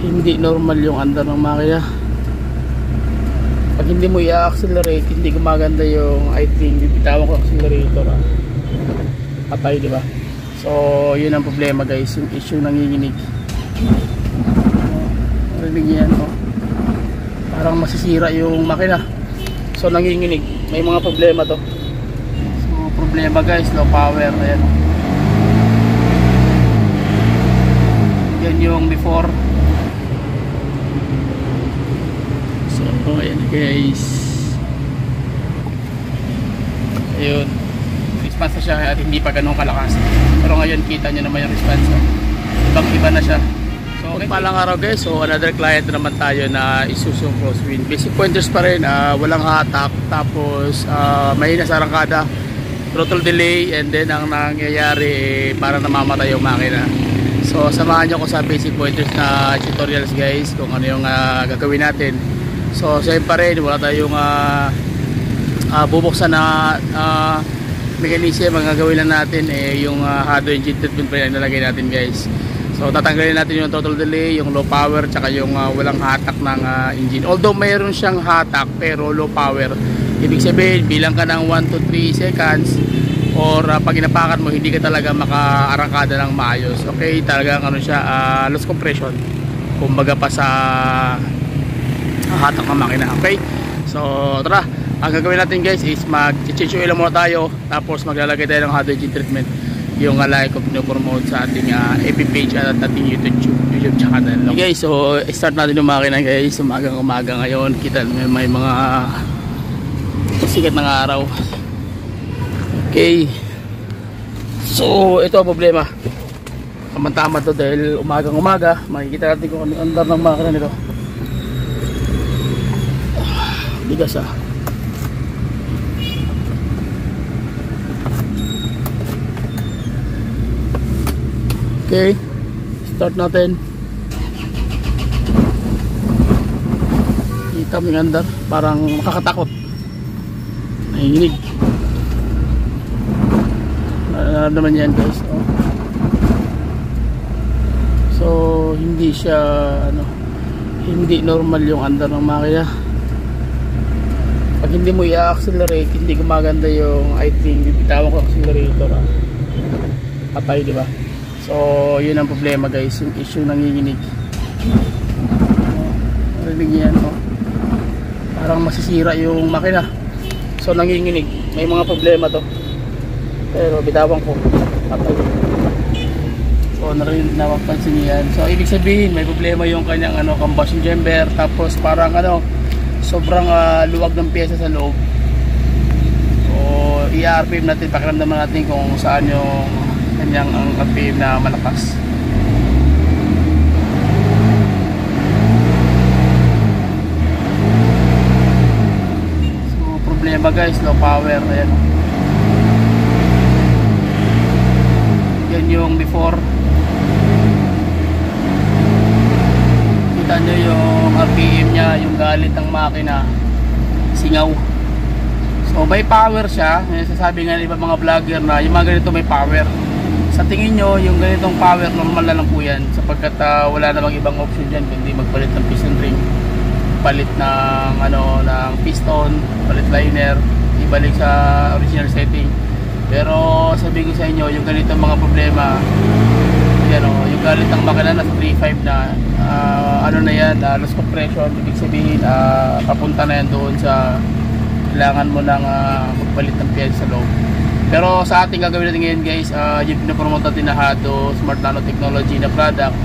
hindi normal yung andar ng makina. Pag hindi mo i-accelerate, hindi gumaganda yung idling. Bibitawan ko accelerator, patay, di ba? So yun ang problema guys, yung issue nanginginig. Narinig yan, parang masisira yung makina. So nanginginig, may mga problema to. So problema guys, low power. Ayan, yan yung before. So ayan guys, ayun, response na siya at hindi pa ganun kalakas. Pero ngayon kita nyo naman yung response, ibang iba na siya. So okay, palang araw guys. So another client naman tayo na Isuzu Crosswind. Basic pointers pa rin, walang hatak, tapos mahina sa arangkada, throttle delay, and then ang nangyayari para namamatay yung makina. So samahan nyo ko sa basic pointers na tutorials guys, kung ano yung gagawin natin. So same pa rin, wala tayong bubuksan na mechanism. Ang gagawin lang natin yung hard engine treatment pa rin ang nalagay natin guys. So tatanggalin natin yung throttle delay, yung low power, tsaka yung walang hatak ng engine. Although mayroon siyang hatak pero low power, ibig sabihin bilang ka ng 1 to 3 seconds or pag inapakan mo hindi ka talaga makaarangkada ng maayos. Okay, talagang ano siya, loss compression kumbaga pa sa hatak ng makina. Okay, so tara, ang gagawin natin guys is mag-change oil muna tayo, tapos maglalagay tayo ng hard engine treatment, yung like ko pinopromote sa ating FB page at ating YouTube channel. Okay guys, so start natin yung makina guys. Umaga ngayon, kita may mga sikat ng araw. Okay, so ito ang problema. Tama to dahil umaga makikita natin kung ano andar ng makina nito. Bigas Okay, start natin. Kita mo yung andar, parang makakatakot, nanginginig. Naman yan guys, So hindi siya hindi normal yung andar ng makina. Pag hindi mo i-accelerate, hindi gumaganda yung idling. Bibitawan ko accelerator, patay, di ba? So yun ang problema guys, yung issue nanginginig. Narinig yan, parang masisira yung makina. So nanginginig, may mga problema to. Pero bitawan ko, patay. So napapansin niyo yan. So ibig sabihin may problema yung kanyang combustion chamber. Tapos parang sobrang luwag ng pyesa sa loob. So i-RPM natin, pakiramdaman natin kung saan yung kanyang RPM na malakas. So problema guys, low power. Ayan, yan yung before. Kita nyo yung RPM nya, yung galit ng makina, singaw. So may power siya. Sasabi nga ng iba mga vlogger na yung mga ganito may power. Sa tingin nyo, yung ganitong power normal na lang po yan, sapagkat wala namang ibang option dyan kundi magpalit ng piston ring, palit ng ng piston, palit liner, ibalik sa original setting. Pero sabi ko sa inyo, yung ganitong mga problema, yung galit ng makina na 3.5 na na yan, loss compression. Ibig sabihin papunta na yan doon sa kailangan mo lang magpalit ng pyesa sa loob. Pero sa ating gagawin natin ngayon guys, yung pinapromote natin na Hado Smart Nanotechnology na product,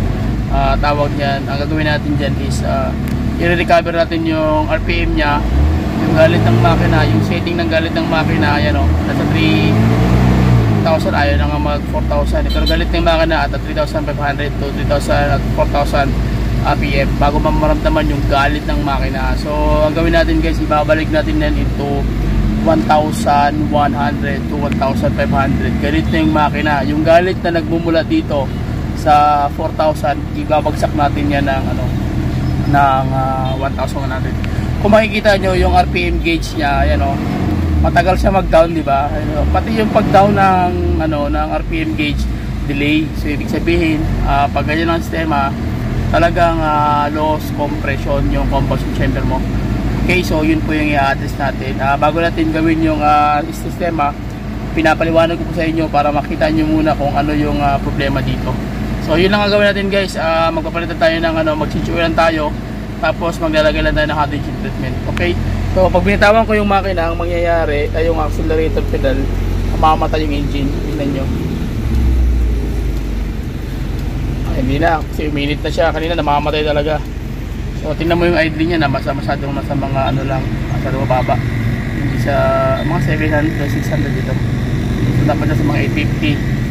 tawag niyan. Ang gagawin natin dyan is i-recover natin yung RPM nya, yung galit ng makina, yung setting ng galit ng makina. Ayan nasa 3,000, ayaw na nga mag 4,000. Pero galit ng makina at 3,500 to 3,000 at 4,000 RPM bago maramdaman yung galit ng makina. So ang gawin natin guys, ibabalik natin yan into 1,100 to 1,500. Galit na yung makina. Yung galit na nagmumula dito sa 4,000, ibabagsak natin yan ng 1,100. Kung makikita nyo yung RPM gauge nya, ayan matagal siya mag-down, di ba? Pati yung pag-down ng RPM gauge delay. So ibig sabihin, pag ganyan ang sistema, talagang loss compression yung combustion chamber mo. Okay, so yun po yung i-address natin. Bago natin gawin yung sistema, pinapaliwanag ko po sa inyo para makita nyo muna kung ano yung problema dito. So yun lang ang gawin natin guys. Magpapalitan tayo ng mag-switch-oilan tayo, tapos maglalagay lang tayo ng hot engine treatment. Okay, so pag binitawan ko yung makina, ang mangyayari ay yung accelerator pedal, mamamatay yung engine. Tingnan nyo. Hindi na, kasi uminit na siya. Kanina namamatay talaga. So tingnan mo yung idle niya na masyadong nasa mga lang, masyadong mababa. Hindi sa mga 700 to 600 dito. So dapat na sa mga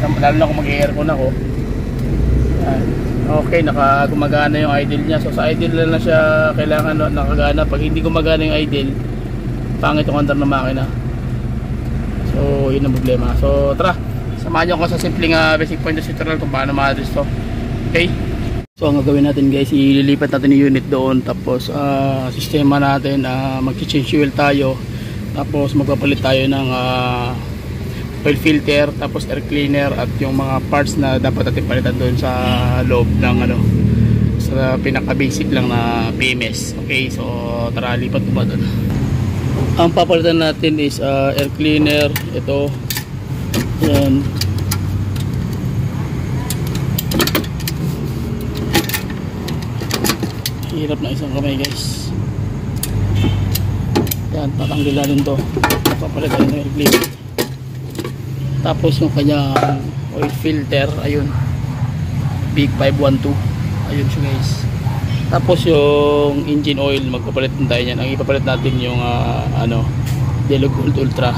850. Lalo na kung mag-aircon ako. Yan. Okay, gumagana yung idle niya. So sa idle lang na siya kailangan nakagana. Pag hindi gumagana yung idle, pangit yung under ng makina. So yun ang problema. So tara, samahan nyo ako sa simpleng basic point of tutorial kung paano ma-address to. Okay, so ang gagawin natin guys, ililipat natin yung unit doon, tapos sistema natin, mag-change fuel tayo, tapos magpapalit tayo ng oil filter, tapos air cleaner, at yung mga parts na dapat natin palitan doon sa loob ng sa pinaka basic lang na PMS. Okay, so tara, lipat ko ba doon. Ang papalitan natin is air cleaner, ito yan. Hirap na isang kamay guys. Yan, tatanggal natin to. Papalit tayo ng air cleaner. Tapos yung kanyang oil filter, ayun, Big 512, ayun siya guys. Tapos yung engine oil, magpapalit din tayo yan. Ang ipapalit natin yung Delo Gold Ultra.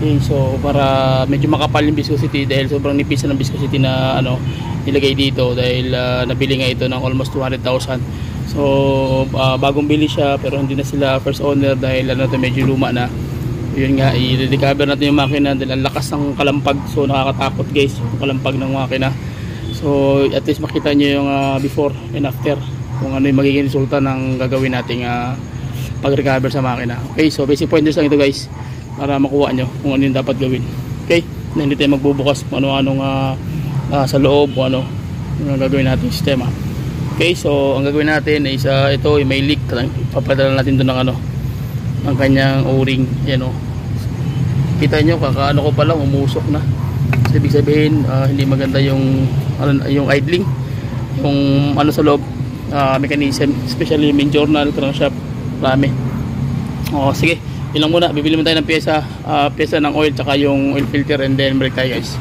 Okay, so para medyo makapal yung viscosity, dahil sobrang nipis na ng viscosity na nilagay dito, dahil nabili nga ito ng almost 200,000. So bagong bili siya, pero hindi na sila first owner dahil medyo luma na. Yun nga, i-recover natin yung makina dahil ang lakas ng kalampag. So nakakatakot guys yung kalampag ng makina. So at least makita nyo yung before and after, kung ano yung magiging resulta ng gagawin nating pag-recover sa makina. Okay, so basic pointers lang ito guys, para makuha nyo kung ano yung dapat gawin. Okay, na hindi tayo magbubukas kung ano-anong sa loob o ano yung gagawin natin sistema. Okay, so ang gagawin natin is ito, may leak. Papadala natin doon ng ng kanyang o-ring. Yan o. Kita nyo, kakaano ko pa lang, umusok na. So, ibig sabihin, hindi maganda yung idling. Yung sa loob, mechanism. Especially main journal, crankshaft, rami. O, sige. Yun lang muna. Bibili mo tayo ng pyesa ng oil, tsaka yung oil filter, and then break tayo guys.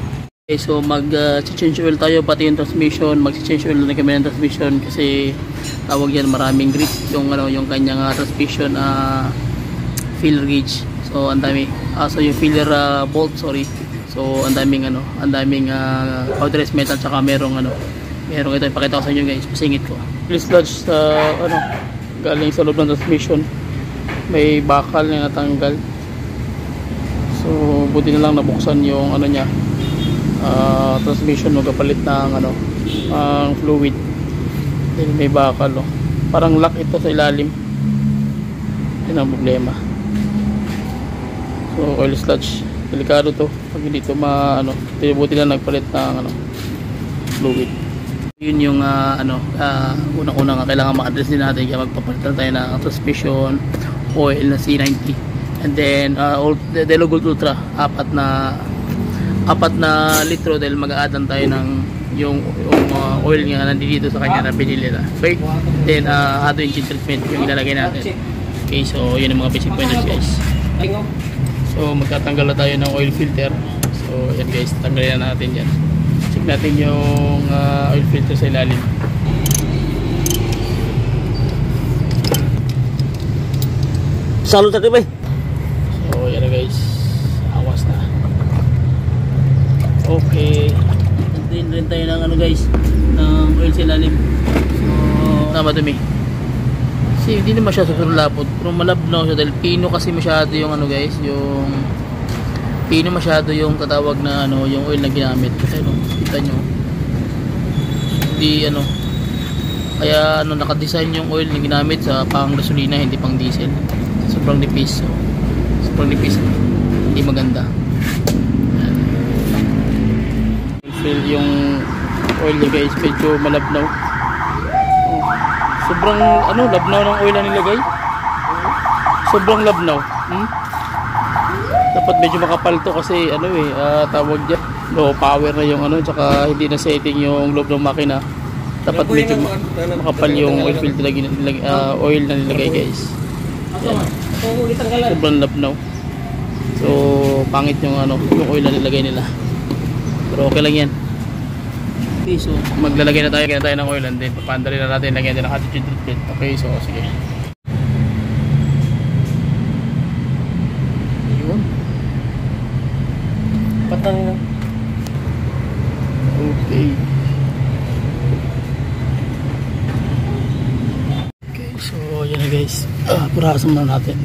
Okay, so mag-change oil tayo, pati yung transmission. Mag-change oil na kami ng transmission kasi tawag yan, maraming grip yung kanyang transmission filler gauge. So ang dami, so yung filler bolt, sorry. So ang daming powderized metal, tsaka merong ito, ipakita ko sa inyo guys, pasingit ko. Please lodge sa galing sa loob ng transmission, may bakal na natanggal. So buti na lang nabuksan yung niya, transmission, magkapalit ng fluid. Then may bakal, parang lock ito sa ilalim. Yun ang problema. So oil sludge, delikado to pag hindi ito buti na nagpalit ng fluid. Yun yung unang-una kailangan ma-address din natin, kaya magpapalitan tayo ng transmission oil na C90, and then Delo Gold Ultra, apat na litro, dahil mag-a-addan tayo ng yung oil nga nandito sa kanya na binili na. Okay, then hot engine treatment yung ilalagay natin. Okay, so yun ang mga basic pointers guys. So magtatanggal na tayo ng oil filter. So yan guys, tanggalin na natin yan. Check natin yung oil filter sa ilalim. Salud sa tibay. So yan na guys, awas na. Okay, din rin tayo ng guys, ng oil sa ilalim. So tama dumi. Kasi hindi naman siya sobrang lapot, pero malabnaw siya dahil pino kasi masyado yung guys, yung pino masyado yung katawag na yung oil na ginamit. Kasi kita nyo, hindi kaya naka-design yung oil na ginamit sa pang gasolina, hindi pang diesel. Sobrang nipis. So, sobrang nipis, hindi maganda. Fill yung oil niya guys, medyo malabnaw. Sobrang ano, labnaw ng oil na nilagay. Sobrang labnaw. Dapat medyo makapal to kasi ano tawag dyan, low power na yung ano, tsaka hindi na setting yung loob ng makina. Dapat medyo makapal yung oil filter oil na nilagay guys. Yan. Sobrang labnaw. So pangit yung ano, yung oil na nilagay nila. Pero okay lang yan. Okay, so maglalagay na tayo ng oil and then papanda rin na natin, lagyan din ng attitude treatment. Okay, so sige. Ayun. Patang na. Okay. Okay, so yan na guys. Purasan muna natin.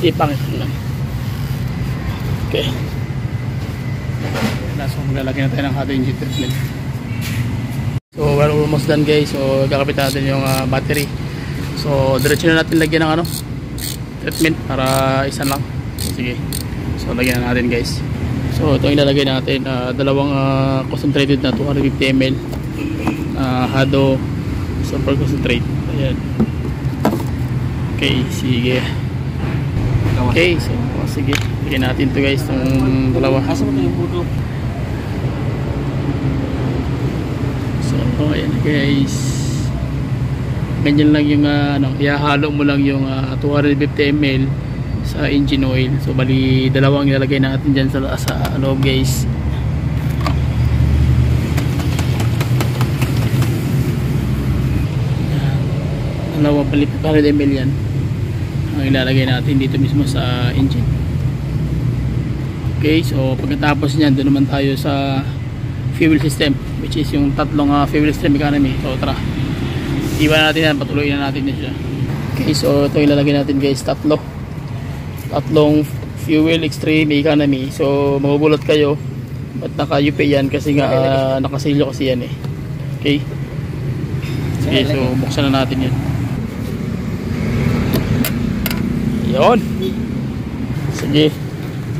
Ipangit lang. Okay. So maglalagay na tayo ng hot engine treatment. So we're almost done guys. So gagapit natin yung battery. So diretso na natin lagyan ng ano, treatment para isa lang. Sige. So lagyan na natin guys. So ito yung ilalagay natin, dalawang concentrated na 250 ml Hado super concentrate. Ayan. Okay, sige. Okay, so sige. Lagyan natin to guys, itong dalawa. Asa mo yung buto? So ayan guys. Ganyan lang yung ano, ihahalo mo lang yung 250 ml sa engine oil. So bali dalawang ilalagay natin dyan sa loob guys. Dalawang 500 ml yan ang ilalagay natin dito mismo sa engine. Okay, so pagkatapos nyan doon naman tayo sa fuel system, which is yung tatlong fuel system economy. So tara, iwan natin yan, patuloy na natin din siya. Okay, so ito ilalagay natin guys, tatlong fuel extreme economy. So magugulat kayo ba't naka-UP yan, kasi nga nakasilyo kasi yan Okay, sige, so buksan na natin yan. Yun, sige,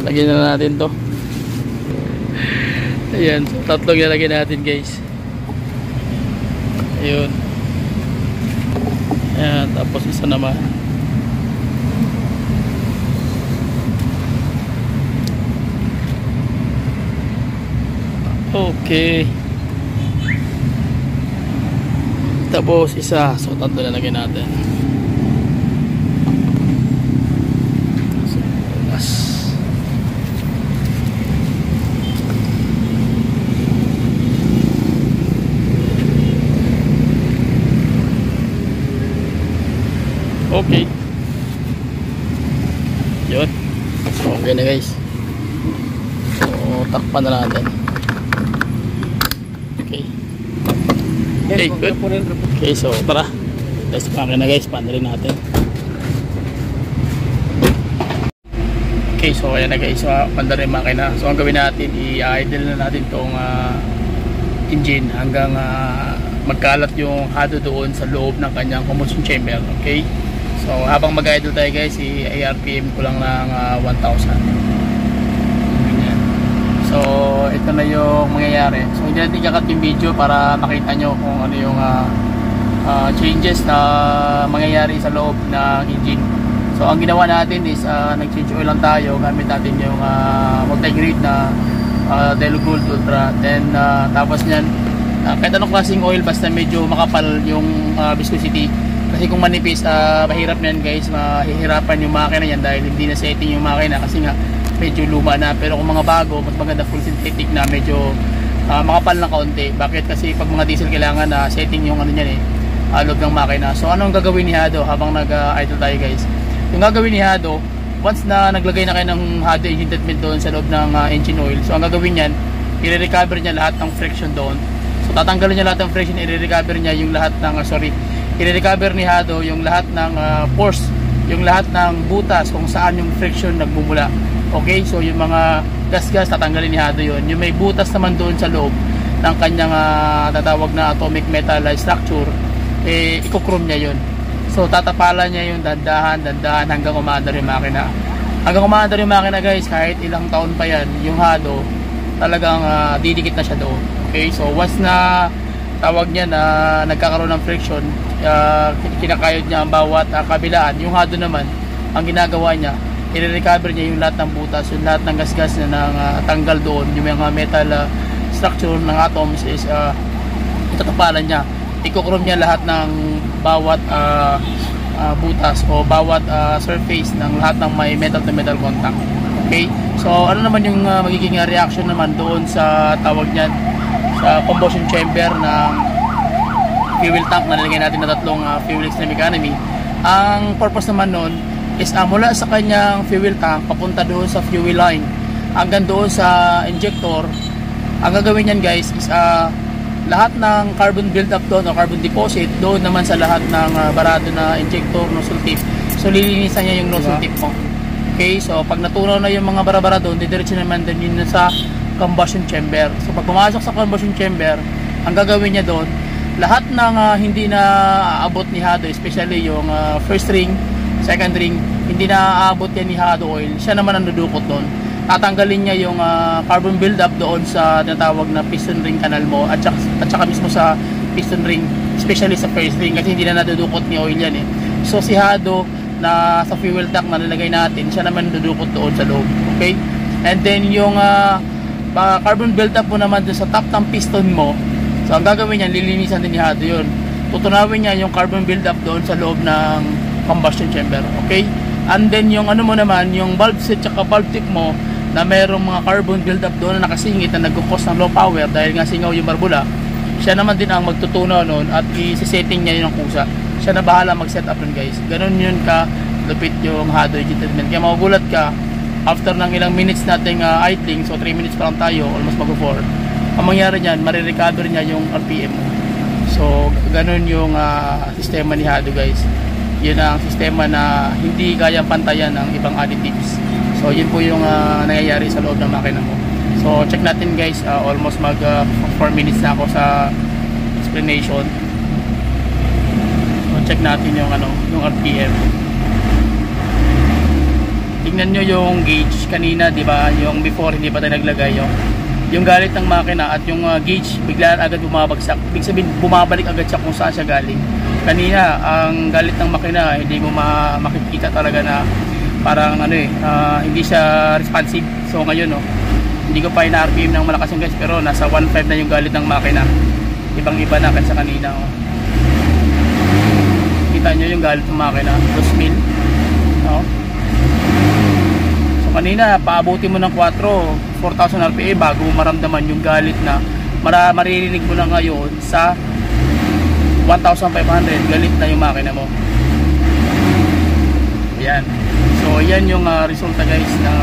lagyan na natin to. Ayan, so tatlong ilalagay natin guys. Ayun. Ayan, tapos isa naman. Okay. Tapos isa, so tatlo na lagyan natin. So, last. Okay. Yun. So, okay na guys. So, takpan na natin. Okay. Okay, good. Okay, so tara. Let's pack na guys, pandarin natin. Okay, so ayan na guys, so pandarin makina. So ang gawin natin, i-idle na natin tong engine hanggang magkalat yung hado doon sa loob ng kanyang combustion chamber. Okay, so habang mag-idle tayo guys, i-RPM ko lang ng 1,000. So ito na yung mangyayari. So hindi natin kakat yung video para makita nyo kung ano yung changes na mangyayari sa loob ng engine. So ang ginawa natin is nag-change oil lang tayo gamit natin yung multi-grade na Del Gold Ultra. Then tapos nyan, kahit anong klaseng oil basta medyo makapal yung viscosity. Kasi kung manipis, mahirap na yan guys, mahihirapan yung makina yan dahil hindi na setting yung makina kasi nga medyo luma na. Pero kung mga bago, mas maganda full synthetic na medyo makapal na kaunti. Bakit? Kasi pag mga diesel kailangan na setting yung ano niyan loob ng makina. So anong gagawin ni Hado habang nag-idle tayo guys? Yung gagawin ni Hado, once na naglagay na kayo ng Hado engine treatment doon sa loob ng engine oil, so ang gagawin niyan, i-recover niya lahat ng friction doon. So tatanggalin niya lahat ng friction, i-recover niya yung lahat ng i-recover ni Hado yung lahat ng force, yung lahat ng butas kung saan yung friction nagmumula. Okay, so yung mga gas-gas tatanggalin ni Hado yun. Yung may butas naman doon sa loob ng kanyang tatawag na atomic metal structure, i-chrome niya yun. So tatapalan niya yung dandahan hanggang umaandar yung makina. Hanggang umaandar yung makina guys, kahit ilang taon pa yan, yung Hado talagang didikit na siya doon. Okay, so once na tawag niya na nagkakaroon ng friction, kinakayod niya ang bawat kabilaan. Yung hado naman, ang ginagawa niya, i-recover niya yung lahat ng butas, yung lahat ng gasgas na tanggal doon, yung mga metal structure ng atoms is itatapalan niya. Iko-chrome niya lahat ng bawat butas o bawat surface ng lahat ng may metal to metal contact. Okay? So ano naman yung magiging reaction naman doon sa tawag niyan, sa combustion chamber ng fuel tank na nilagay natin na tatlong fuel extreme economy. Ang purpose naman nun is mula sa kanyang fuel tank papunta doon sa fuel line hanggang doon sa injector. Ang gagawin niyan guys is lahat ng carbon build up doon o carbon deposit doon naman sa lahat ng barado na injector nozzle tip. So lilinisan niya yung nozzle tip mo. Okay, so pag natunaw na yung mga bara-bara doon, didiretso naman din yun sa combustion chamber. So pag pumasok sa combustion chamber, ang gagawin niya doon, lahat ng hindi na aabot ni hado, especially yung first ring, second ring, hindi na aabot yan ni hado oil, siya naman ang dudukot doon. Tatanggalin niya yung carbon buildup doon sa tinatawag na piston ring canal mo at saka mismo sa piston ring, especially sa first ring kasi hindi na nadudukot ni oil yan eh. So si hado na sa fuel tank na nilagay natin, siya naman dudukot doon sa loob. Okay? And then yung carbon buildup mo naman doon sa top ng piston mo, so ang gagawin niya, lilinisan din ni hado yun. Tutunawin niya yung carbon buildup doon sa loob ng combustion chamber. Okay? And then yung ano mo naman, yung valve seat at valve tip mo na mayroong mga carbon buildup doon na nakasingit na nagkukos ng low power dahil nga singaw yung barbula, siya naman din ang magtutunaw noon at i-setting niya yun ng kusa. Siya na bahala mag-set up nun guys. Ganun yun ka lupit yung hado engine treatment. Kaya magugulat ka after ng ilang minutes nating idling, so 3 minutes pa lang tayo, almost mag-4. Ang mangyari niyan, marirecover niya yung RPM mo. So ganun yung sistema ni hado guys. Yun ang sistema na hindi kayang pantayan ng ibang additives. So yun po yung nangyayari sa loob ng makina mo. So check natin guys, almost mag 4 minutes na ako sa explanation. So check natin yung yung RPM. Tingnan nyo yung gauge kanina, di ba? Yung before hindi pa tayo naglagay yung galit ng makina at yung gauge bigla agad bumabagsak. Ibig sabihin bumabalik agad siya kung saan siya galing. Kanina ang galit ng makina hindi mo makikita talaga na parang hindi siya responsive. So ngayon hindi ko pa ina-RPM ng malakas yung guys, pero nasa 1.5 na yung galit ng makina. Ibang iba na kaysa kanina. Kita nyo yung galit ng makina, 2,000. So kanina paabuti mo ng 4,000 RPM bago maramdaman yung galit na maririnig mo na ngayon sa 1,500 galit na yung makina mo. Yan. So yan yung resulta guys ng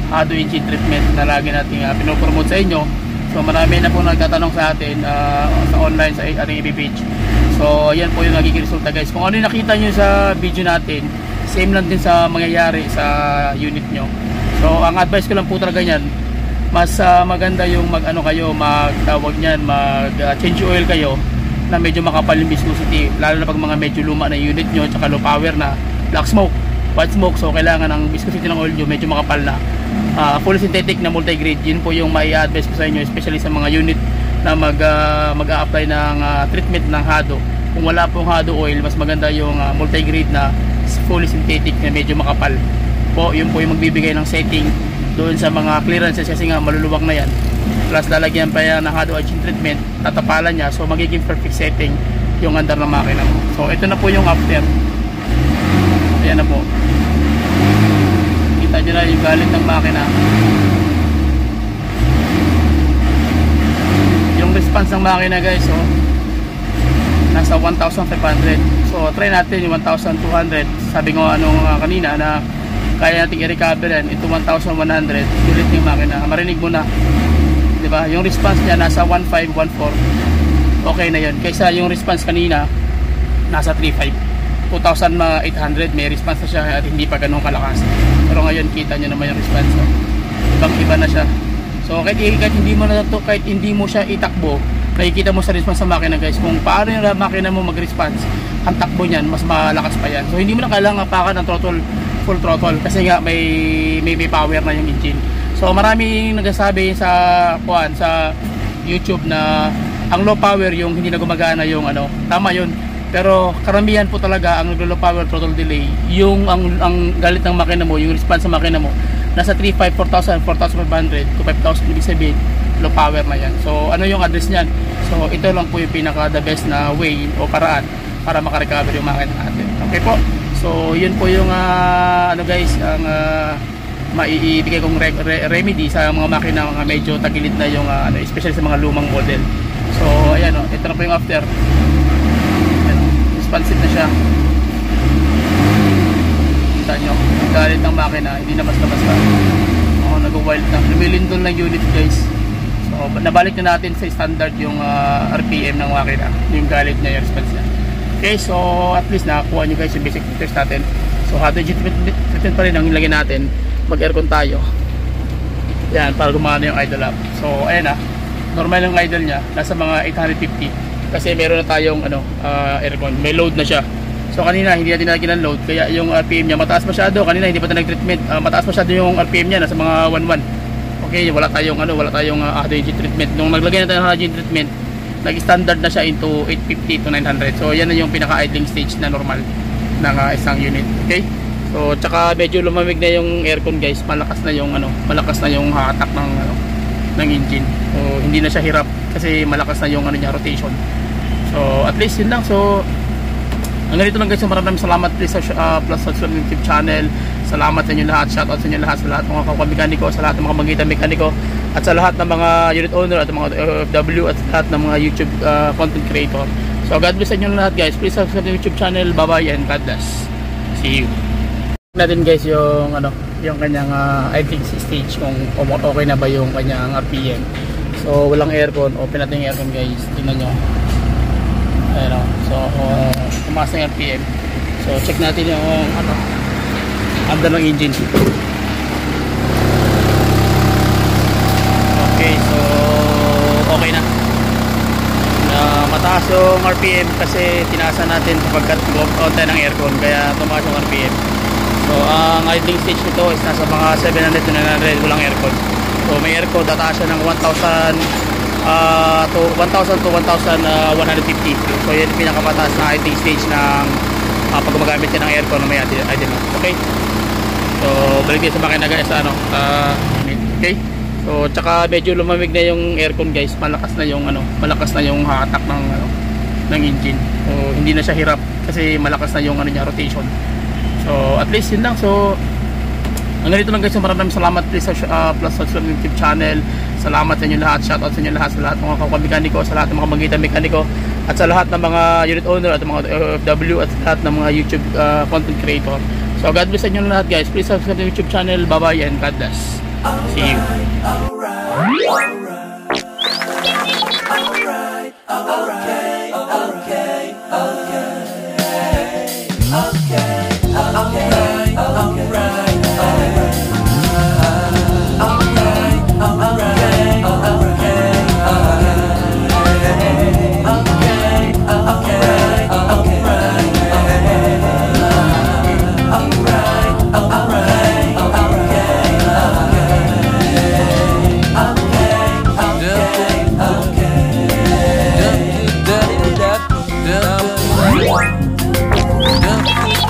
hado engine treatment na lagi nating pinopromote sa inyo. So marami na po nagtatanong sa atin sa online sa ating FB page. So yan po yung nagiging resulta guys. Kung ano yung nakita nyo sa video natin, same lang din sa mangyayari sa unit nyo. So ang advice ko lang po talaga yan, mas maganda yung magtawag niyan, change oil kayo na medyo makapal yung viscosity, lalo na pag mga medyo luma na unit nyo tsaka low power na, black smoke, white smoke, so kailangan ng viscosity ng oil nyo medyo makapal na, fully synthetic na multi-grade. Yun po yung may advice ko sa inyo, especially sa mga unit na mag-a-apply ng treatment ng hado. Kung wala pong hado oil, mas maganda yung multi-grade na fully synthetic na medyo makapal po. Yun po yung magbibigay ng setting doon sa mga clearances kasi nga maluluwag na yan, plus lalagyan pa yan ng hado engine treatment, tatapalan niya, so magiging perfect setting yung andar ng makina mo. So ito na po yung after. Ayan na po, kita nyo na yung galit ng makina, yung response ng makina guys. So nasa 1,500. So try natin yung 1,200. Sabi ko kanina na kaya natin i-recover yan ito 1,100. Ulit yung makina, marinig mo na, diba? Yung response niya nasa 1,514. Okay na yun, kaysa yung response kanina nasa 3,500, 2,800. May response na siya at hindi pa ganun kalakas, pero ngayon kita nyo naman yung response, ibang iba na siya. So kahit hindi mo siya itakbo, nakikita mo sa response sa makina guys kung paano yung makina mo mag-response. Ang takbo niyan mas malakas pa yan. So hindi mo na kailangan apakan ng full throttle kasi nga may power na yung engine. So maraming nagsasabi sa YouTube na Ang low power yung hindi na gumagana yung ano, tama yun. Pero karamihan po talaga ang low power throttle delay, yung ang galit ng makina mo, yung response sa makina mo, nasa 3.5, 4,000, 4,500 to 5,000, ibig sabihin, low power na yan. So ano yung address niyan? So ito lang po yung pinaka the best na way o paraan para makarecover yung makina natin. Okay po. So yun po yung ano guys, ang maiibigay kong remedy sa mga makina mga medyo tagilid na yung ano, especially sa mga lumang model. So ayan oh, ito na po yung after. Ayan, responsive na siya. Kita nyo, galit ng makina, hindi na basta-basta. Oh, nag-wild na. Lumilindol ng unit guys. So nabalik na natin sa standard yung RPM ng makina, yung galit niya, yung response niya. Okay, so at least nakakuha nyo guys yung basic features natin. So hydrogen treatment pa rin ang ilagay natin. Mag-aircon tayo. Yan, para gumana yung idle up. So ayan na, normal yung idle nya, nasa mga 850. Kasi meron na tayong ano, aircon, may load na siya. So kanina hindi natin nalagyan ng load, kaya yung RPM nya mataas masyado. Kanina hindi pa tayo nag-treatment, mataas masyado yung RPM nya, nasa mga 11. Okay, wala tayong hydrogen treatment. Nung naglagay na tayo ng hydrogen treatment, nag-standard na siya into 850 to 900. So yan na yung pinaka-idling stage na normal ng isang unit. Okay? So tsaka medyo lumamig na yung aircon guys, malakas na yung hatak ng engine. So hindi na siya hirap kasi malakas na yung rotation. So at least yun lang. So hanggang dito lang guys, maraming salamat please sa Plus Subscribe YouTube channel. Salamat sa inyo lahat, shoutout sa inyo lahat, sa lahat ng mga kapwa-mekaniko, sa lahat ng mga magitan mekaniko, at sa lahat ng mga unit owner at mga OFW, at sa lahat ng mga YouTube content creator. So God bless sa inyo lahat guys. Please subscribe to YouTube channel. Bye bye and God bless. See you. Natin guys yung yung kanyang idling stage, kung okay na ba yung kanyang RPM. So walang aircon, open natin yung aircon guys. Tingnan nyo. Ayun o. So tumaas na yung RPM. So check natin yung under ng engine. Okay, so okay na. Mataas yung RPM kasi tinaasan natin pagkat on tayo ng aircon, kaya tumaas yung RPM. So ang idling stage nito is nasa mga 700 to 900, walang aircon. So may aircon, tataas siya ng 1,000 to 1,150. So yan yung pinakamataas na idling stage ng pag gumagamit ka ng aircon na may idle. Okay, so balik din sa makina guys, okay. So tsaka medyo lumamig na yung aircon guys, malakas na yung hatak ng engine. So hindi na siya hirap kasi malakas na yung rotation. So at least yun lang. So hanggang dito lang guys, maraming salamat please sa Plus Subscribe YouTube channel. Salamat sa inyo lahat, shoutout sa inyo lahat, sa lahat ng mga kapwa-mekaniko, sa lahat ng mga magitan mekaniko, at sa lahat ng mga unit owner at mga OFW, at sa lahat ng mga YouTube content creator. So God bless sa inyo lahat guys. Please subscribe to YouTube channel. Bye bye and God bless. See you.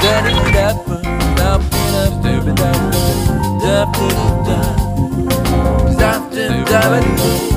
Da da da da da da da da da da